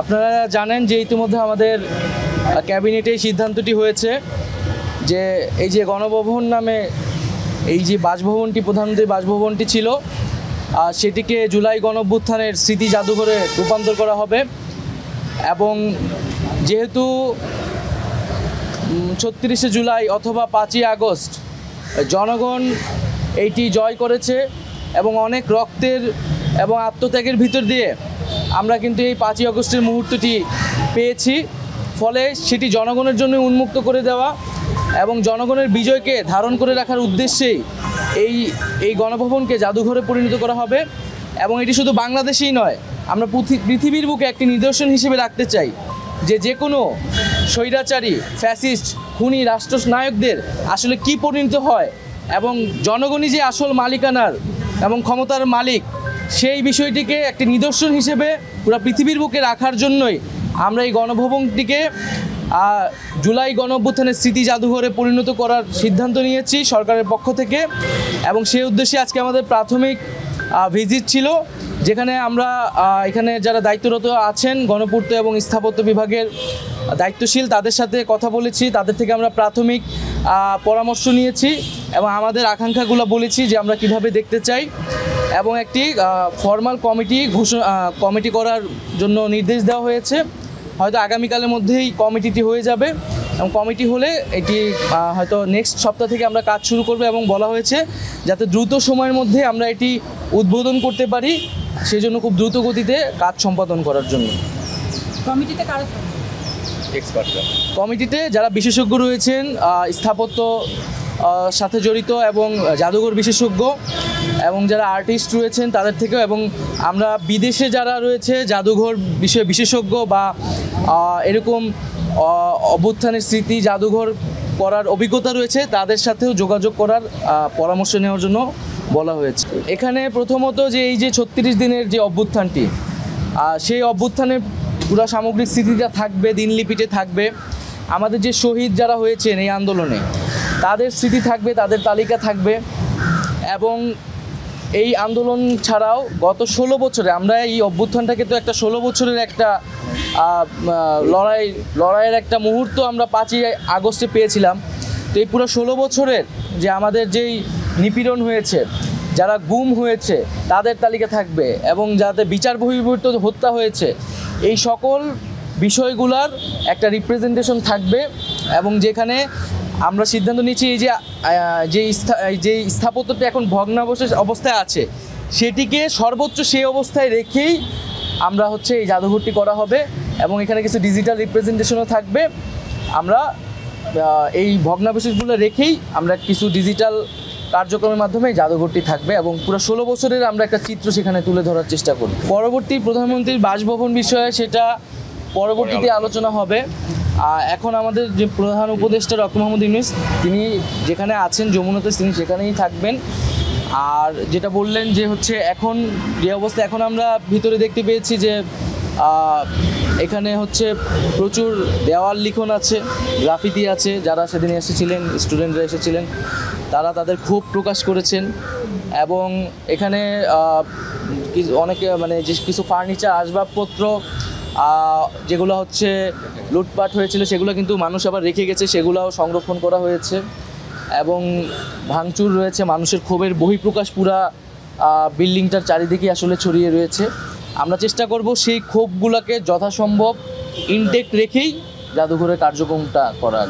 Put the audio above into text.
আপনারা জানেন যে ইতিমধ্যে আমাদের ক্যাবিনেটে সিদ্ধান্তটি হয়েছে যে এই যে গণভবন নামে এই যে বাসভবনটি, প্রধানমন্ত্রীর বাসভবনটি ছিল, সেটিকে জুলাই গণঅভ্যুত্থানের স্মৃতি জাদুঘরে রূপান্তর করা হবে। এবং যেহেতু ৩৬শে জুলাই অথবা ৫ই আগস্ট জনগণ এইটি জয় করেছে এবং অনেক রক্তের এবং আত্মত্যাগের ভিতর দিয়ে আমরা কিন্তু এই ৫ই আগস্টের মুহূর্তটি পেয়েছি। ফলে সেটি জনগণের জন্য উন্মুক্ত করে দেওয়া এবং জনগণের বিজয়কে ধারণ করে রাখার উদ্দেশ্যেই এই গণভবনকে জাদুঘরে পরিণত করা হবে। এবং এটি শুধু বাংলাদেশেই নয়, আমরা পৃথিবীর বুকে একটি নিদর্শন হিসেবে রাখতে চাই যে কোনো স্বৈরাচারী, ফ্যাসিস্ট, খুনি রাষ্ট্রনায়কদের আসলে কি পরিণত হয় এবং জনগণই যে আসল মালিকানার এবং ক্ষমতার মালিক, সেই বিষয়টিকে একটি নিদর্শন হিসেবে পুরো পৃথিবীর বুকে রাখার জন্যই আমরা এই গণভবনটিকে জুলাই গণঅভ্যুত্থানের স্মৃতি জাদুঘরে পরিণত করার সিদ্ধান্ত নিয়েছি সরকারের পক্ষ থেকে। এবং সেই উদ্দেশ্যে আজকে আমাদের প্রাথমিক ভিজিট ছিল, যেখানে আমরা এখানে যারা দায়িত্বরত আছেন গণপূর্ত এবং স্থাপত্য বিভাগের দায়িত্বশীল, তাদের সাথে কথা বলেছি, তাদের থেকে আমরা প্রাথমিক পরামর্শ নিয়েছি এবং আমাদের আকাঙ্ক্ষাগুলো বলেছি যে আমরা কিভাবে দেখতে চাই। এবং একটি ফর্মাল কমিটি করার জন্য নির্দেশ দেওয়া হয়েছে। হয়তো আগামীকালের মধ্যেই কমিটিটি হয়ে যাবে এবং কমিটি হলে এটি হয়তো নেক্সট সপ্তাহ থেকে আমরা কাজ শুরু করব। এবং বলা হয়েছে যাতে দ্রুত সময়ের মধ্যে আমরা এটি উদ্বোধন করতে পারি, সেই জন্য খুব দ্রুত গতিতে কাজ সম্পাদন করার জন্য। কমিটিতে কারা থাকবে? এক্সপার্টরা কমিটিতে যারা বিশেষজ্ঞ রয়েছেন, স্থাপত্য সাথে জড়িত এবং জাদুঘর বিশেষজ্ঞ এবং যারা আর্টিস্ট রয়েছেন তাদের থেকেও, এবং আমরা বিদেশে যারা রয়েছে জাদুঘর বিষয়ে বিশেষজ্ঞ বা এরকম অভ্যুত্থানের স্মৃতি জাদুঘর করার অভিজ্ঞতা রয়েছে, তাদের সাথেও যোগাযোগ করার পরামর্শ নেওয়ার জন্য বলা হয়েছে। এখানে প্রথমত যে এই যে ৩৬ দিনের যে অভ্যুত্থানটি, সেই অভ্যুত্থানের পুরো সামগ্রিক স্মৃতিটা থাকবে, দিনলিপিতে থাকবে। আমাদের যে শহীদ যারা হয়েছেন এই আন্দোলনে, তাদের স্মৃতি থাকবে, তাদের তালিকা থাকবে। এবং এই আন্দোলন ছাড়াও গত ১৬ বছরে আমরা এই অভ্যুত্থানটাকে তো একটা ১৬ বছরের একটা লড়াইয়ের একটা মুহূর্ত আমরা ৫ই আগস্টে পেয়েছিলাম। তো এই পুরো ১৬ বছরের যে আমাদের যেই নিপীড়ন হয়েছে, যারা গুম হয়েছে তাদের তালিকা থাকবে, এবং যাদের বিচার বহির্ভূত হত্যা হয়েছে, এই সকল বিষয়গুলোর একটা রিপ্রেজেন্টেশন থাকবে। এবং যেখানে আমরা সিদ্ধান্ত নিচ্ছি এই যে স্থাপত্যটা এখন ভগ্নাবশেষ অবস্থায় আছে, সেটিকে সর্বোচ্চ সেই অবস্থায় রেখেই আমরা এই জাদুঘরটি করা হবে। এবং এখানে কিছু ডিজিটাল রিপ্রেজেন্টেশনও থাকবে। আমরা এই ভগ্নাবশেষগুলো রেখেই আমরা কিছু ডিজিটাল কার্যক্রমের মাধ্যমে জাদুঘরটি থাকবে এবং পুরো ১৬ বছরের আমরা একটা চিত্র সেখানে তুলে ধরার চেষ্টা করি। পরবর্তী প্রধানমন্ত্রীর বাসভবন বিষয়ে সেটা পরবর্তীতে আলোচনা হবে। এখন আমাদের যে প্রধান উপদেষ্টা ডক্টর মোহাম্মদ ইউনূস, তিনি যেখানে আছেন যমুনাতে, তিনি সেখানেই থাকবেন। আর যেটা বললেন যে এখন যে অবস্থা, এখন আমরা ভিতরে দেখতে পেয়েছি যে এখানে প্রচুর দেওয়াল লিখন আছে, গ্রাফিতি আছে। যারা সেদিন এসেছিলেন, স্টুডেন্টরা এসেছিলেন, তারা তাদের ক্ষোভ প্রকাশ করেছেন। এবং এখানে অনেকে যে কিছু ফার্নিচার, আসবাবপত্র যেগুলো লুটপাট হয়েছিল, সেগুলো কিন্তু মানুষ আবার রেখে গেছে, সেগুলোও সংরক্ষণ করা হয়েছে। এবং ভাঙচুর রয়েছে, মানুষের ক্ষোভের বহিঃপ্রকাশ পুরা বিল্ডিংটার চারিদিকে ছড়িয়ে রয়েছে। আমরা চেষ্টা করব সেই ক্ষোভগুলোকে যথাসম্ভব ইনটেক্ট রেখেই জাদুঘরের কার্যক্রমটা করার।